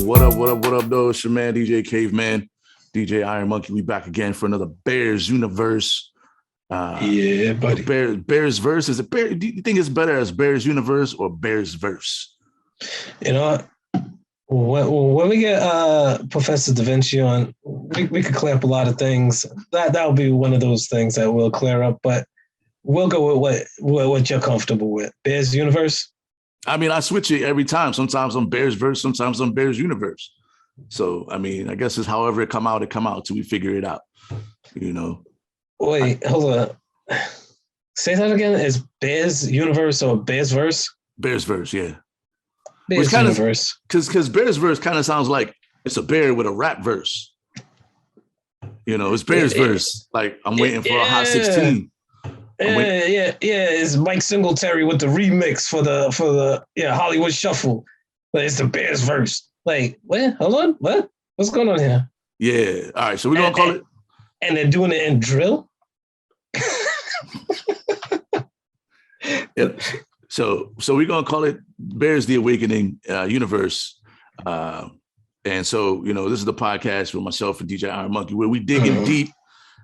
What up, though? It's your man, DJ Caveman, DJ Iron Monkey. We back again for another Bears Universe. Yeah, buddy. Bears Verse. Is it Bear? Do you think it's better as Bears Universe or Bears Verse? You know, when we get Professor Da Vinci on, we could clear up a lot of things. That'll be one of those things that we'll clear up, but we'll go with what you're comfortable with. Bears Universe? I mean, I switch it every time. Sometimes I'm Bears Verse, sometimes I'm Bears Universe. So, I mean, I guess it's however it come out till we figure it out, you know. Wait, hold on. Say that again. Is Bears Universe or Bears Verse? Bears Verse, yeah. Bears Universe. Because Bears Verse kind of sounds like it's a bear with a rap verse. You know, it's Bears Verse. Like, I'm waiting for a Hot 16. Yeah. It's Mike Singletary with the remix for the Hollywood Shuffle. But it's the Bears Verse. Like, what? Hold on. What? What's going on here? Yeah. All right. So we're gonna call it. And they're doing it in drill. Yeah. So we're gonna call it Bears the Awakening Universe. And so, you know, this is the podcast with myself and DJ Iron Monkey, where we digging deep.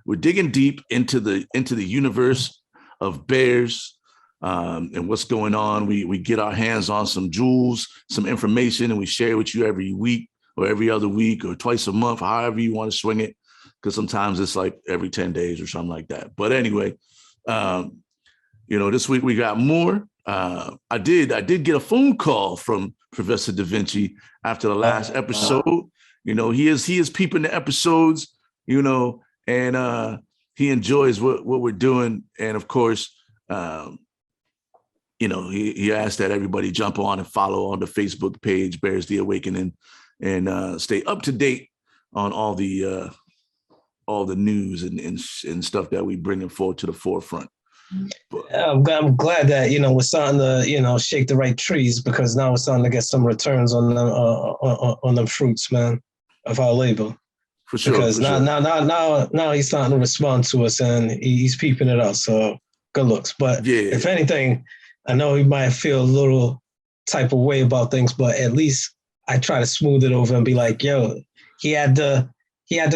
We're digging deep into the universe of Bears and what's going on. We get our hands on some jewels, some information, and we share with you every week or every other week or twice a month, however you want to swing it. Because sometimes it's like every 10 days or something like that. But anyway, you know, this week we got more. I did get a phone call from Professor Da Vinci after the last episode. You know, he is peeping the episodes, you know, and he enjoys what we're doing. And of course, you know, he asked that everybody jump on and follow on the Facebook page, Bears the Awakening, and stay up to date on all the news and stuff that we bringing forward to the forefront. But, I'm glad that, you know, we're starting to, you know, shake the right trees, because now we're starting to get some returns on them on them fruits, man, of our labor. For sure. Because now he's starting to respond to us, and he's peeping it out. So good looks. But if anything, I know he might feel a little type of way about things, but at least I try to smooth it over and be like, yo, he had to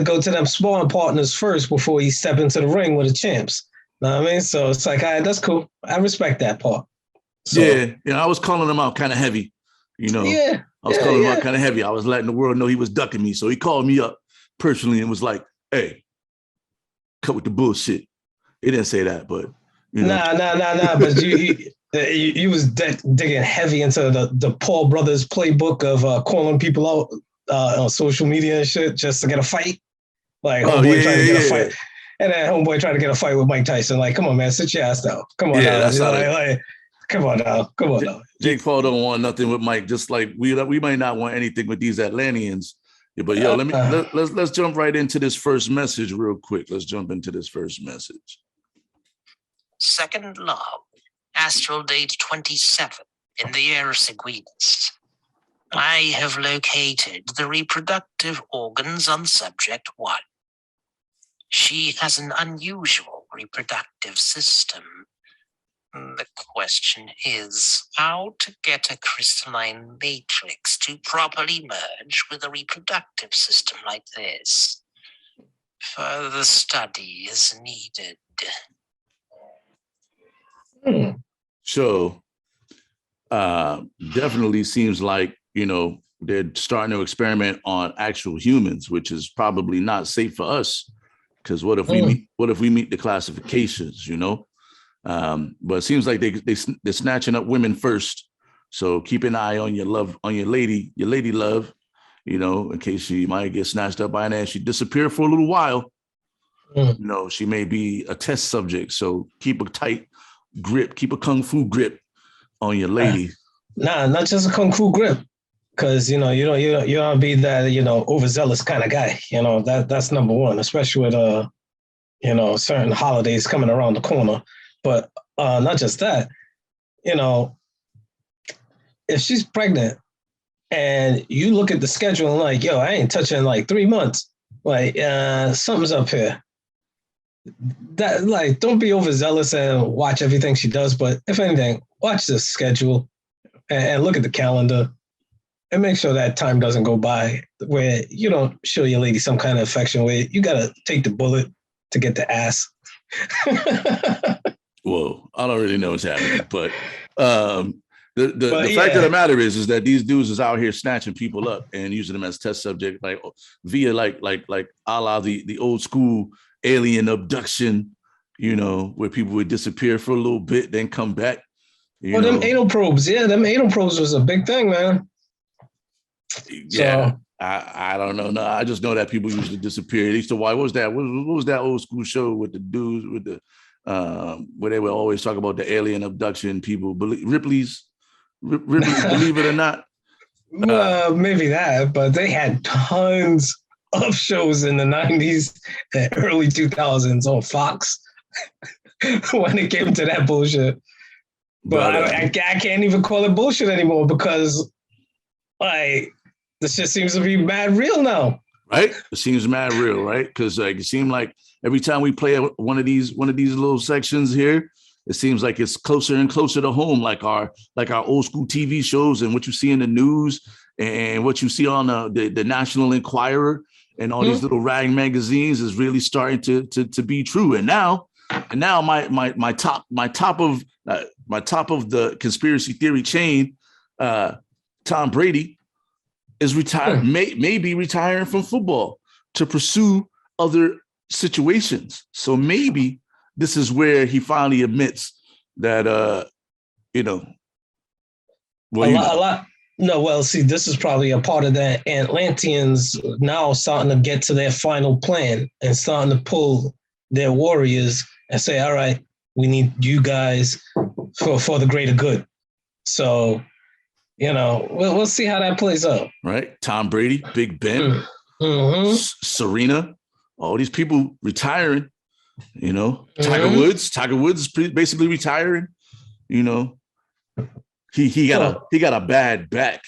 go to them sparring partners first before he stepped into the ring with the champs. Know what I mean? So it's like, all right, that's cool. I respect that part. So, yeah, I was calling him out kind of heavy, you know. I was calling him out kind of heavy. I was letting the world know he was ducking me. So he called me up personally and was like, hey, cut with the bullshit. He didn't say that, but you know. Nah. But you was digging heavy into the Paul Brothers playbook of calling people out on social media and shit just to get a fight. Like, homeboy trying to get a fight. And then homeboy trying to get a fight with Mike Tyson. Like, come on, man, sit your ass down. Come on now. That's Come on now. Jake Paul don't want nothing with Mike, just like we might not want anything with these Atlanteans. Yeah, but yo, let's jump right into this first message real quick. Let's jump into this first message. Second love, astral date 27 in the year of Seguinus. I have located the reproductive organs on subject 1. She has an unusual reproductive system. The question is how to get a crystalline matrix to properly merge with a reproductive system like this. Further study is needed. So, definitely seems like, you know, they're starting to experiment on actual humans, which is probably not safe for us. Because what if we meet the classifications, you know? But it seems like they're snatching up women first. So keep an eye on your lady love, you know, in case she might get snatched up by an ass. She disappeared for a little while. You know, she may be a test subject. So keep a tight grip, keep a kung fu grip on your lady. Not just a kung fu grip. Because, you know, you don't be that, you know, overzealous kind of guy. You know, that's number one, especially with, you know, certain holidays coming around the corner. But not just that, you know, if she's pregnant and you look at the schedule and like, yo, I ain't touching in like 3 months. Like, something's up here. That, like, don't be overzealous and watch everything she does. But if anything, watch the schedule and look at the calendar. and make sure that time doesn't go by where you don't show your lady some kind of affection where you gotta take the bullet to get the ass. Well, I don't really know what's happening, but the yeah. fact of the matter is that these dudes is out here snatching people up and using them as test subject, like via like a la the old school alien abduction, you know, where people would disappear for a little bit, then come back. Well, them anal probes, them anal probes was a big thing, man. Yeah. So, I don't know. No, I just know that people used to disappear. They used to, why what was that? What was that old school show with the dudes with the where they would always talk about the alien abduction people? Ripley's, believe it or not. Maybe that, but they had tons of shows in the 90s and early 2000s on Fox when it came to that bullshit. But I can't even call it bullshit anymore because like this shit seems to be mad real now. Right? It seems mad real, right? Because like it seemed like every time we play one of these little sections here, it seems like it's closer and closer to home, like our old school TV shows and what you see in the news and what you see on the National Enquirer and all these little rag magazines is really starting to be true. And now my top of the conspiracy theory chain, Tom Brady is retired, may be retiring from football to pursue other situations. So maybe this is where he finally admits that, a lot. No, well, see, this is probably a part of that. Atlanteans now starting to get to their final plan and starting to pull their warriors and say, all right, we need you guys for the greater good. So, we'll see how that plays out. Right. Tom Brady, Big Ben, Serena, all these people retiring, Tiger Woods is basically retiring, he got a bad back.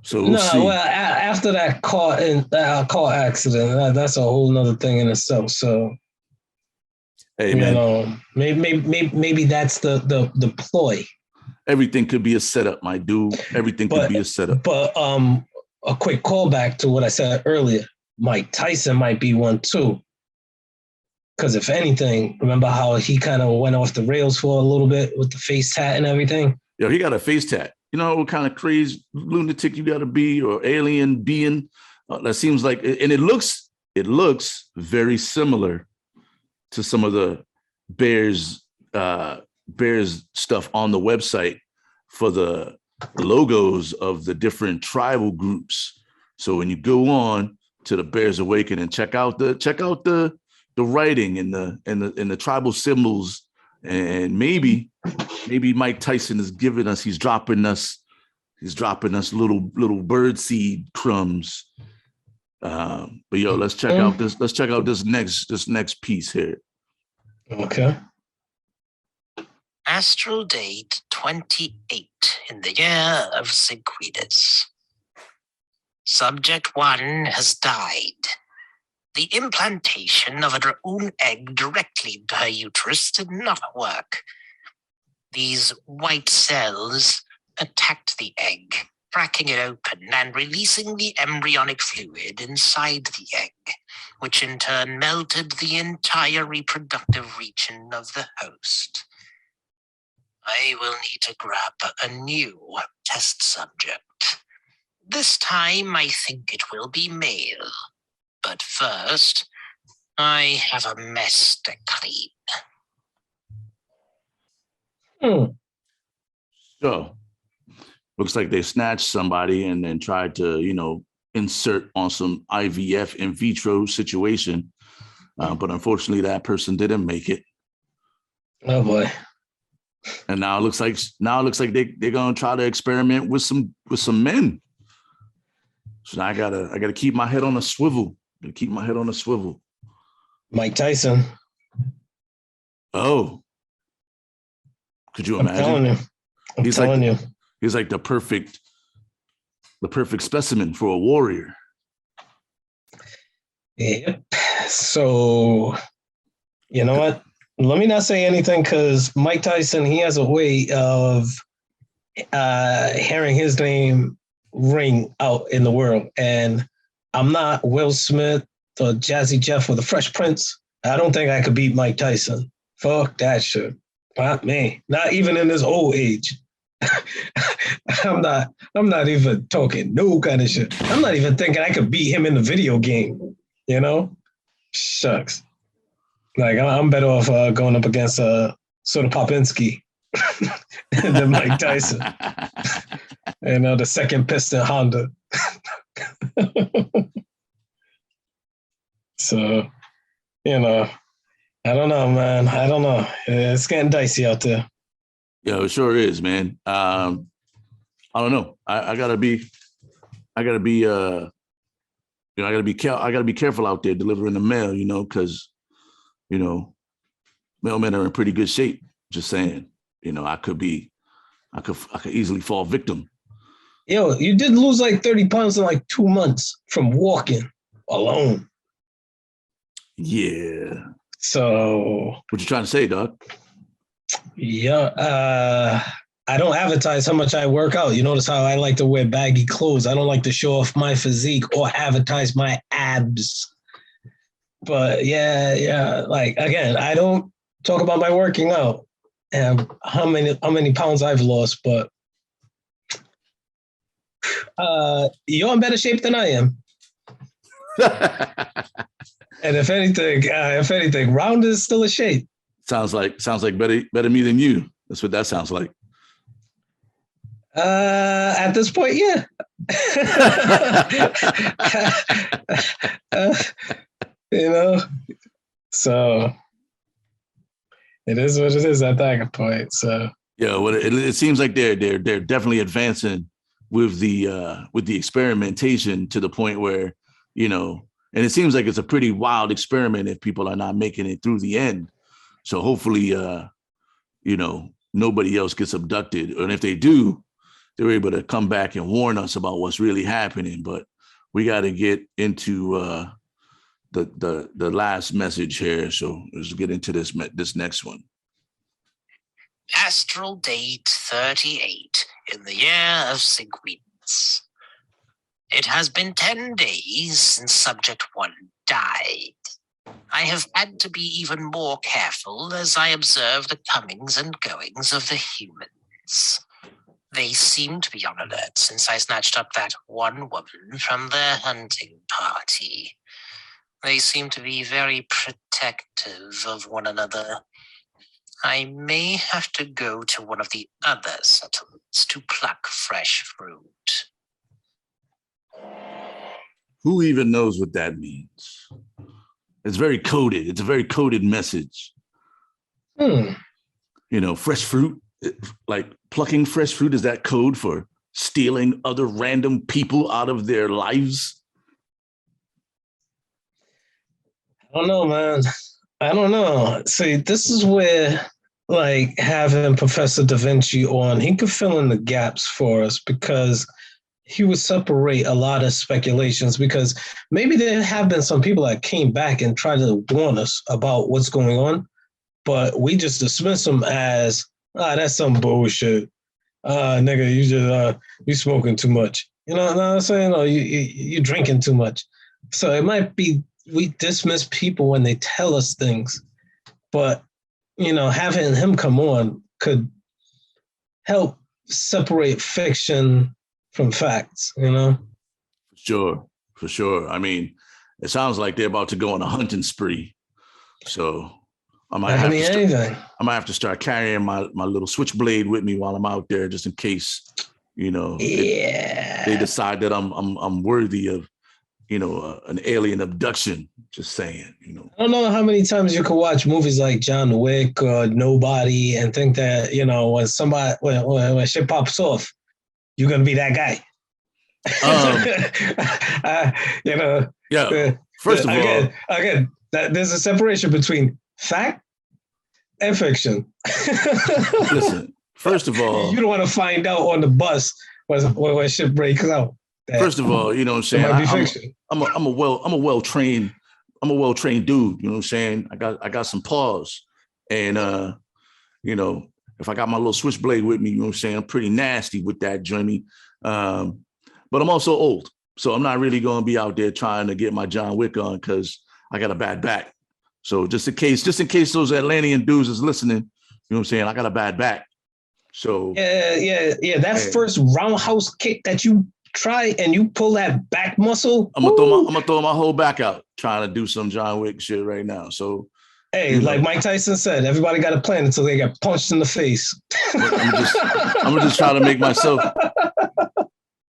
So we'll see. Well, after that car accident, that's a whole nother thing in itself. So, hey, man, maybe that's the ploy. Everything could be a setup, my dude. Everything could be a setup. But a quick callback to what I said earlier. Mike Tyson might be one too. Because if anything, remember how he kind of went off the rails for a little bit with the face tat and everything? Yo, he got a face tat. You know what kind of crazy lunatic you got to be or alien being? That seems like, and it looks very similar to some of the B.E.A.R.S stuff on the website for the logos of the different tribal groups. So when you go on to the B.E.A.R.S Awakening, check out the writing and the tribal symbols, and maybe Mike Tyson is giving us, he's dropping us little bird seed crumbs. But yo, let's check out this next piece here. Okay. Astral date 28 in the year of Sequidus. Subject 1 has died. The implantation of a Draoon egg directly into her uterus did not work. These white cells attacked the egg, cracking it open and releasing the embryonic fluid inside the egg, which in turn melted the entire reproductive region of the host. I will need to grab a new test subject. This time I think it will be male. But first, I have a mess to clean. So, looks like they snatched somebody and then tried to, insert on some IVF in vitro situation. But unfortunately, that person didn't make it. Oh boy. And now it looks like they're gonna try to experiment with some men. So now I gotta keep my head on a swivel. Mike Tyson. Oh, could you imagine? I'm telling you. He's like the perfect specimen for a warrior. Yep. So, you know what? Let me not say anything because Mike Tyson, he has a way of hearing his name ring out in the world. And I'm not Will Smith or Jazzy Jeff or the Fresh Prince. I don't think I could beat Mike Tyson. Fuck that shit. Not me. Not even in his old age. I'm not even talking no kind of shit. I'm not even thinking I could beat him in the video game. You know? Shucks. Like I'm better off going up against Soda Popinski than Mike Tyson. The second piston Honda. So, I don't know, man. I don't know. It's getting dicey out there. Yeah, it sure is, man. I don't know. I gotta be careful out there delivering the mail, because mailmen are in pretty good shape. Just saying, I could easily fall victim. Yo, you did lose like 30 pounds in like 2 months from walking alone. Yeah. So what you trying to say, Doc? Yeah, I don't advertise how much I work out. You notice how I like to wear baggy clothes. I don't like to show off my physique or advertise my abs. But yeah. Like again, I don't talk about my working out and how many pounds I've lost. But you're in better shape than I am. And if anything, Round is still a shape. Sounds like better me than you. That's what that sounds like. At this point, yeah. So it is what it is at that point. So yeah, well, it seems like they're definitely advancing with the experimentation to the point where and it seems like it's a pretty wild experiment if people are not making it through the end. So hopefully, nobody else gets abducted. And if they do, they're able to come back and warn us about what's really happening. But we got to get into the last message here. So let's get into this next one. Astral date 38 in the year of Sequence. It has been 10 days since subject 1 died. I have had to be even more careful as I observe the comings and goings of the humans. They seem to be on alert since I snatched up that one woman from their hunting party. They seem to be very protective of one another. I may have to go to one of the other settlements to pluck fresh fruit. Who even knows what that means? It's very coded. It's a very coded message. Fresh fruit, like plucking fresh fruit, is that code for stealing other random people out of their lives? I don't know, man. I don't know. See, this is where, like, having Professor Da Vinci on, he could fill in the gaps for us because he would separate a lot of speculations, because maybe there have been some people that came back and tried to warn us about what's going on, but we just dismiss them as, that's some bullshit. Nigga, you smoking too much. You know what I'm saying? Or you drinking too much. So it might be we dismiss people when they tell us things, but having him come on could help separate fiction from facts, For sure. I mean, it sounds like they're about to go on a hunting spree. So I might have to start carrying my little switchblade with me while I'm out there, just in case, they decide that I'm worthy of, an alien abduction. Just saying, I don't know how many times you could watch movies like John Wick or Nobody and think that, when shit pops off, you're going to be that guy. First of all, there's a separation between fact and fiction. Listen, first of all, you don't want to find out on the bus when shit breaks out. First of all, you know what I'm saying? I'm a well-trained dude, you know what I'm saying? I got some paws. And if I got my little switchblade with me, you know what I'm saying? I'm pretty nasty with that, Jimmy. but I'm also old. So I'm not really going to be out there trying to get my John Wick on because I got a bad back. So just in case those Atlantean dudes is listening, you know what I'm saying? I got a bad back. So yeah. That first roundhouse kick that you try and you pull that back muscle. I'm gonna throw my whole back out trying to do some John Wick shit right now. So hey, like Mike Tyson said, everybody got a plan until they get punched in the face. I'm just trying to make myself,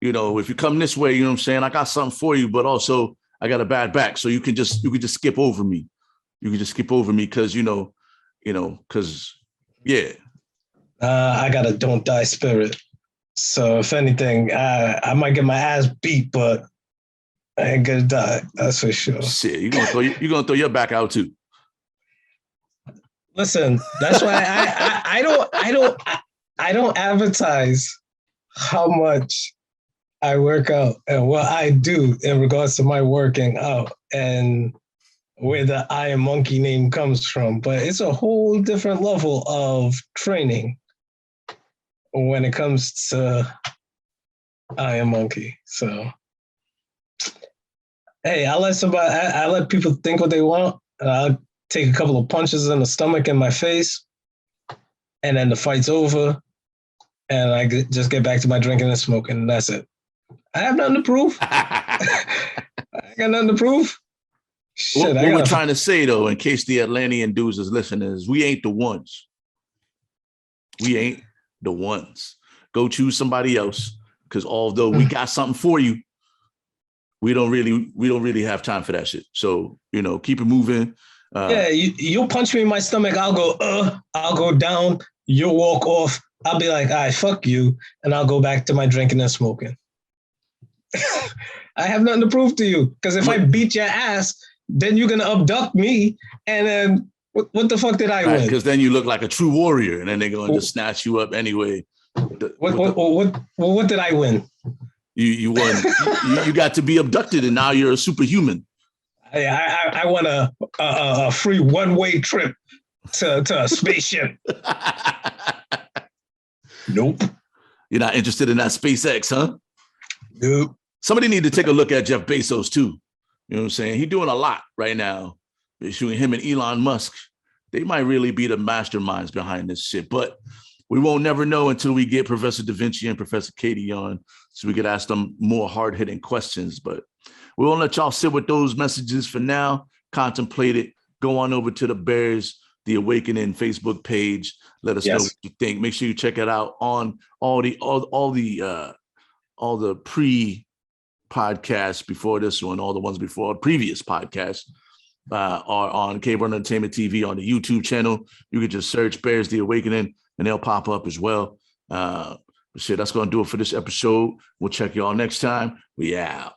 if you come this way, you know what I'm saying? I got something for you, but also I got a bad back. So you can just skip over me. You can just skip over me because, because yeah. I got a don't die spirit. So if anything, I might get my ass beat, but I ain't gonna die. That's for sure. Shit, you're gonna throw your back out too. Listen, that's why I don't advertise how much I work out and what I do in regards to my working out and where the Iron Monkey name comes from. But it's a whole different level of training when it comes to Iron Monkey. So, hey, I let people think what they want. I'll take a couple of punches in the stomach and my face, and then the fight's over, and I just get back to my drinking and smoking, and that's it. I have nothing to prove. I got nothing to prove. Shit, what we're trying to say, though, in case the Atlantean dudes is listening, is we ain't the ones. We ain't the ones. Go choose somebody else, because although we got something for you, we don't really have time for that shit. So, keep it moving. You'll punch me in my stomach. I'll go down. You'll walk off. I'll be like, all right, fuck you. And I'll go back to my drinking and smoking. I have nothing to prove to you. Because if I beat your ass, then you're going to abduct me. And then what the fuck did I win? Because then you look like a true warrior. And then they're going to just snatch you up anyway. What did I win? You won. you got to be abducted and now you're a superhuman. I want a free one-way trip to a spaceship. Nope. You're not interested in that SpaceX, huh? Nope. Somebody need to take a look at Jeff Bezos too. You know what I'm saying? He's doing a lot right now. Between him and Elon Musk, they might really be the masterminds behind this shit. But we won't never know until we get Professor Da Vinci and Professor Katie on so we could ask them more hard-hitting questions. But we won't let y'all sit with those messages for now. Contemplate it. Go on over to the B.E.A.R.S, The Awakening Facebook page. Let us know what you think. Make sure you check it out on all the pre-podcasts before this one, all the ones before previous podcasts are on CAVEMAN Entertainment TV on the YouTube channel. You can just search B.E.A.R.S, The Awakening and they'll pop up as well. Shit, that's going to do it for this episode. We'll check y'all next time. We out.